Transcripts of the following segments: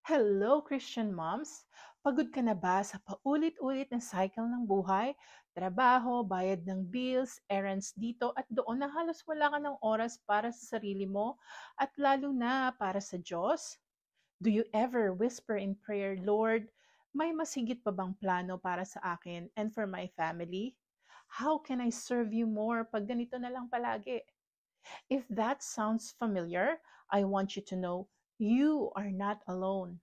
Hello, Christian moms! Pagod ka na ba sa paulit-ulit na cycle ng buhay? Trabaho, bayad ng bills, errands dito at doon na halos wala ka ng oras para sa sarili mo at lalo na para sa Diyos? Do you ever whisper in prayer, Lord, may masigit pa bang plano para sa akin and for my family? How can I serve you more pag ganito na lang palagi? If that sounds familiar, I want you to know you are not alone.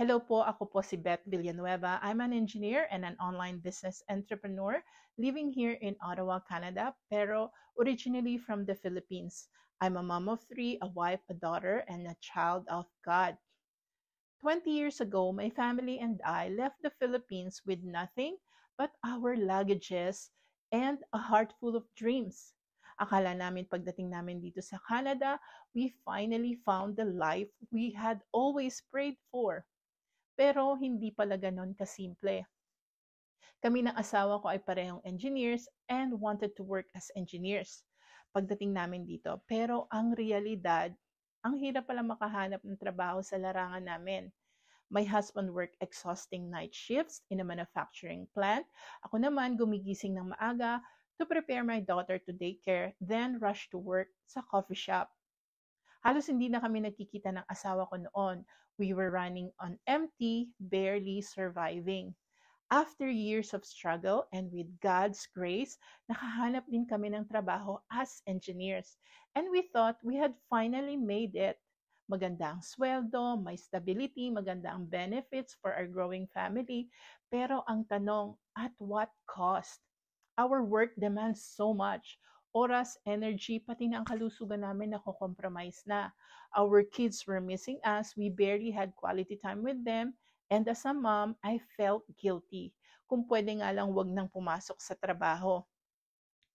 Hello po, ako po si Beth Villanueva. I'm an engineer and an online business entrepreneur living here in Ottawa, Canada, pero originally from the Philippines. I'm a mom of three, a wife, a daughter, and a child of God. 20 years ago, my family and I left the Philippines with nothing but our luggages and a heart full of dreams. Akala namin pagdating namin dito sa Canada, we finally found the life we had always prayed for. Pero hindi pala ganon kasimple. Kami ng asawa ko ay parehong engineers and wanted to work as engineers pagdating namin dito. Pero ang realidad, ang hirap pala makahanap ng trabaho sa larangan namin. My husband worked exhausting night shifts in a manufacturing plant. Ako naman gumigising ng maaga to prepare my daughter to daycare, then rush to work sa coffee shop. Halos hindi na kami nagkikita ng asawa ko noon. We were running on empty, barely surviving. After years of struggle and with God's grace, nakahanap din kami ng trabaho as engineers. And we thought we had finally made it. Maganda ang sweldo, may stability, maganda ang benefits for our growing family. Pero ang tanong, at what cost? Our work demands so much. Oras, energy, pati na ang kalusugan namin nako-compromise na. Our kids were missing us. We barely had quality time with them. And as a mom, I felt guilty. Kung pwede nga lang wag nang pumasok sa trabaho.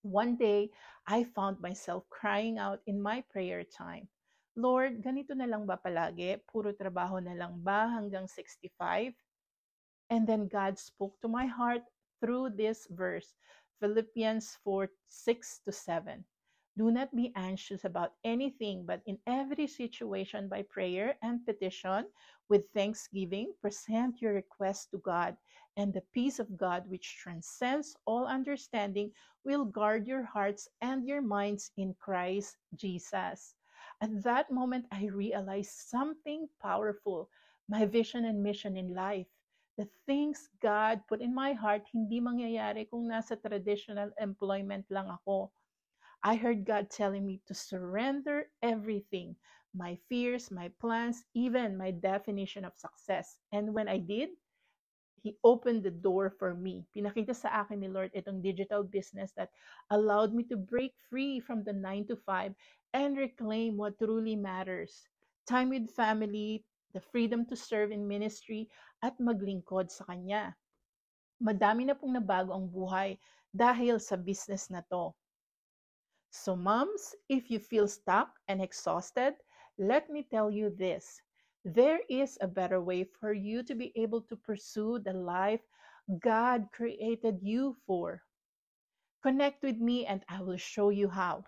One day, I found myself crying out in my prayer time. Lord, ganito na lang ba palagi? Puro trabaho na lang ba hanggang 65? And then God spoke to my heart through this verse, Philippians 4:6-7. Do not be anxious about anything, but in every situation by prayer and petition, with thanksgiving, present your requests to God, and the peace of God, which transcends all understanding, will guard your hearts and your minds in Christ Jesus. At that moment, I realized something powerful, my vision and mission in life. The things God put in my heart, hindi mangyayari kung nasa traditional employment lang ako. I heard God telling me to surrender everything, my fears, my plans, even my definition of success. And when I did, He opened the door for me. Pinakita sa akin ni Lord itong digital business that allowed me to break free from the 9 to 5 and reclaim what truly matters. Time with family, the freedom to serve in ministry, at maglingkod sa Kanya. Madami na pong nabago ang buhay dahil sa business na to. So moms, if you feel stuck and exhausted, let me tell you this. There is a better way for you to be able to pursue the life God created you for. Connect with me and I will show you how.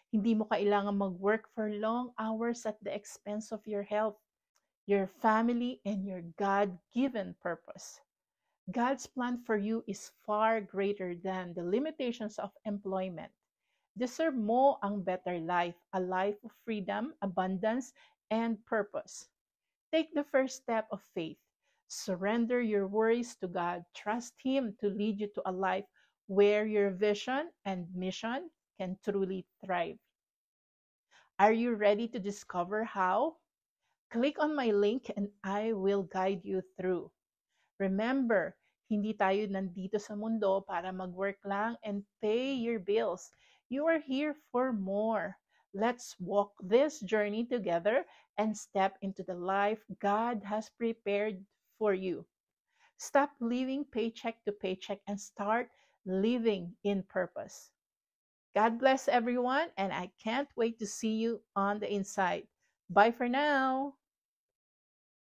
Hindi mo kailangan mag-work for long hours at the expense of your health, your family, and your God-given purpose. God's plan for you is far greater than the limitations of employment. Deserve mo ang better life, a life of freedom, abundance, and purpose. Take the first step of faith. Surrender your worries to God. Trust Him to lead you to a life where your vision and mission can truly thrive. Are you ready to discover how? Click on my link and I will guide you through. Remember, hindi tayo nandito sa mundo para mag-work lang and pay your bills. You are here for more. Let's walk this journey together and step into the life God has prepared for you. Stop living paycheck to paycheck and start living in purpose. God bless everyone, and I can't wait to see you on the inside. Bye for now.